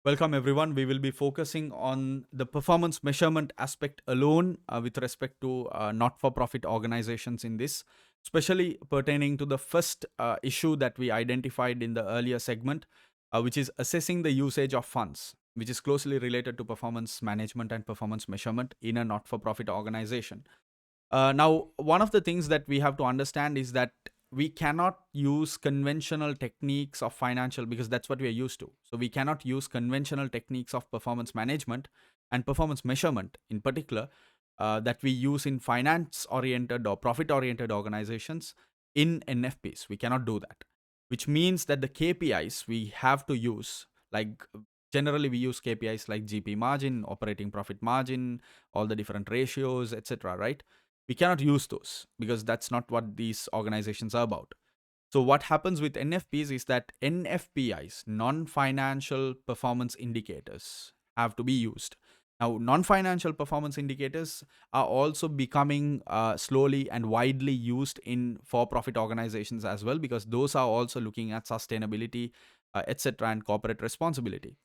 Welcome, everyone. We will be focusing on the performance measurement aspect alone with respect to not for profit organizations in this, especially pertaining to the first issue that we identified in the earlier segment, which is assessing the usage of funds, which is closely related to performance management and performance measurement in a not for profit organization. Now, one of the things that we have to understand is that we cannot use conventional techniques of financial because that's what we are used to. So, we cannot use conventional techniques of performance management and performance measurement in particular that we use in finance oriented or profit oriented organizations in NFPs. We cannot do that, which means that the KPIs we have to use, like generally we use KPIs like GP margin, operating profit margin, all the different ratios, etc. Right? We cannot use those because that's not what these organizations are about. So what happens with NFPs is that NFPIs, non-financial performance indicators, have to be used. Now, non-financial performance indicators are also becoming slowly and widely used in for-profit organizations as well, because those are also looking at sustainability, etc., and corporate responsibility.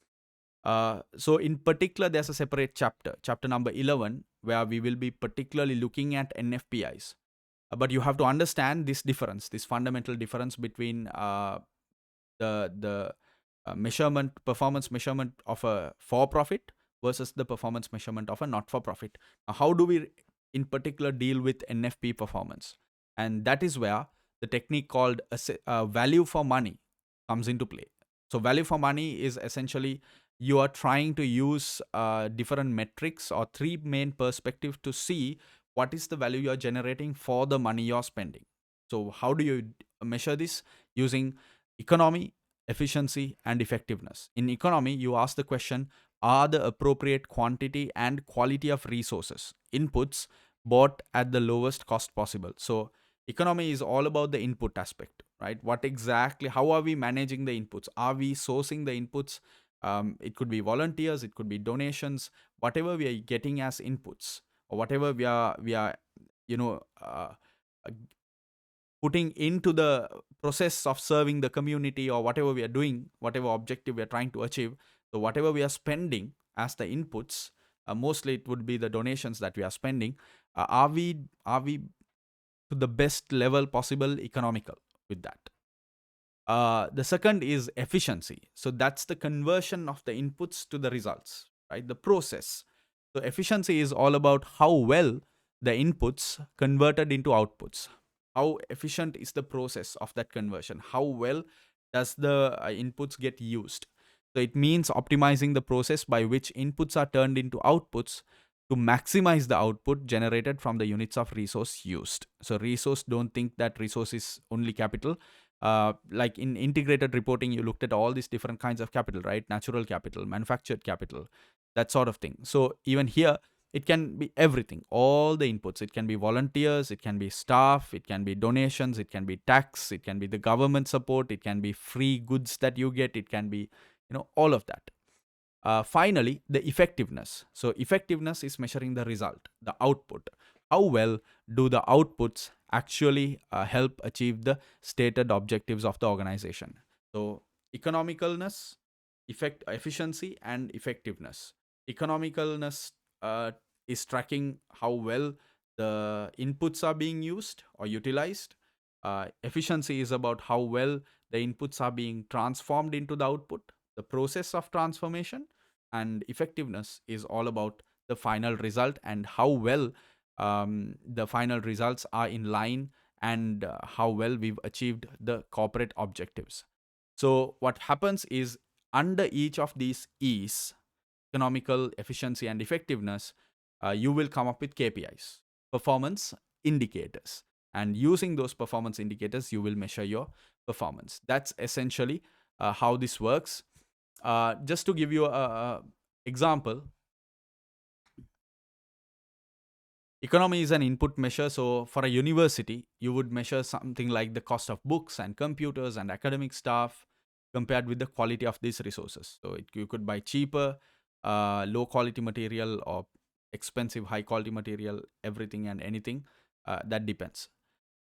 So in particular, there's a separate chapter number 11, where we will be particularly looking at NFPIs. But you have to understand this difference, this fundamental difference between the measurement, performance measurement of a for-profit versus the performance measurement of a not-for-profit. Now, how do we, in particular, deal with NFP performance? And that is where the technique called value for money comes into play. So, value for money is essentially you are trying to use different metrics or three main perspectives to see what is the value you're generating for the money you're spending. So, how do you measure this? Using economy, efficiency, and effectiveness. In economy, you ask the question, are the appropriate quantity and quality of resources, inputs, bought at the lowest cost possible? So, economy is all about the input aspect, right? What exactly, how are we managing the inputs? Are we sourcing the inputs? It could be volunteers, it could be donations, whatever we are getting as inputs, or whatever we are you know uh, uh, putting into the process of serving the community, or whatever we are doing, whatever objective we are trying to achieve. So whatever we are spending as the inputs, mostly it would be the donations that we are spending. Are we to the best level possible economical with that? The second is efficiency. So that's the conversion of the inputs to the results, right? The process. So efficiency is all about how well the inputs converted into outputs. How efficient is the process of that conversion? How well does the inputs get used? So it means optimizing the process by which inputs are turned into outputs to maximize the output generated from the units of resource used. So resource, don't think that resource is only capital. Like in integrated reporting, you looked at all these different kinds of capital, right? Natural capital, manufactured capital, that sort of thing. So even here, it can be everything, all the inputs. It can be volunteers, it can be staff, it can be donations, it can be tax, it can be the government support, it can be free goods that you get, it can be, all of that. Finally, the effectiveness. So, effectiveness is measuring the result, the output. How well do the outputs actually help achieve the stated objectives of the organization? So, economicalness, efficiency, and effectiveness. Economicalness is tracking how well the inputs are being used or utilized. Efficiency is about how well the inputs are being transformed into the output, the process of transformation. And effectiveness is all about the final result and how well the final results are in line, and how well we've achieved the corporate objectives. So what happens is, under each of these E's, economical, efficiency, and effectiveness, you will come up with KPIs, performance indicators. And using those performance indicators, you will measure your performance. That's essentially how this works. Just to give you a example, economy is an input measure. So for a university, you would measure something like the cost of books and computers and academic staff compared with the quality of these resources. So you could buy cheaper, low quality material, or expensive, high quality material, everything and anything. That depends.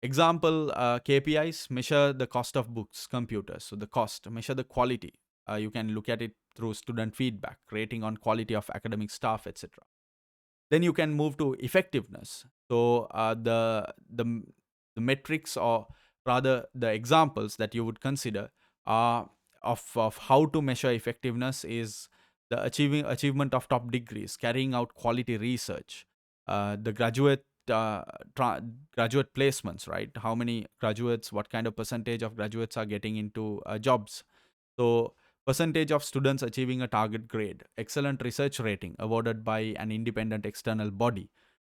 Example, KPIs measure the cost of books, computers. So the cost, measure the quality. you can look at it through student feedback, rating on quality of academic staff, etc. Then you can move to effectiveness. So the metrics, or rather the examples that you would consider are of how to measure effectiveness is the achievement of top degrees, carrying out quality research, the uh, tra- graduate placements, right? How many graduates, what kind of percentage of graduates are getting into jobs. So percentage of students achieving a target grade, excellent research rating awarded by an independent external body,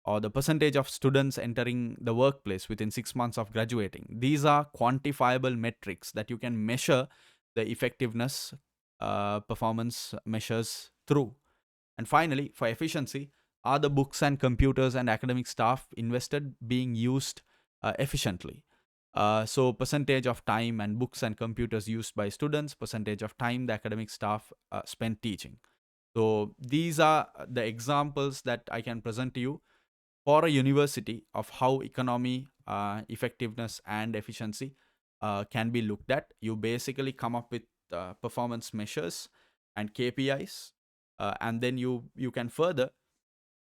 or the percentage of students entering the workplace within 6 months of graduating. These are quantifiable metrics that you can measure the effectiveness performance measures through. And finally, for efficiency, are the books and computers and academic staff invested being used efficiently? So percentage of time and books and computers used by students, percentage of time the academic staff spent teaching. So these are the examples that I can present to you for a university of how economy, effectiveness, and efficiency can be looked at. You basically come up with performance measures and KPIs, and then you can further,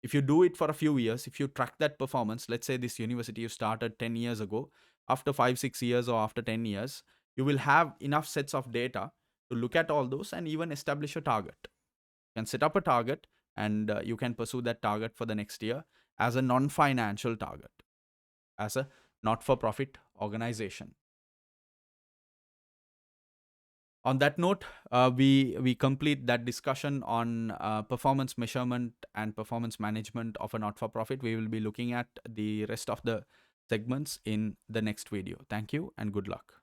if you do it for a few years, if you track that performance, let's say this university you started 10 years ago, after 5 6 years or after 10 years, you will have enough sets of data to look at all those and even establish a target. You can set up a target, and you can pursue that target for the next year as a non-financial target, as a not-for-profit organization. On that note, we complete that discussion on performance measurement and performance management of a not-for-profit. We will be looking at the rest of the segments in the next video. Thank you and good luck.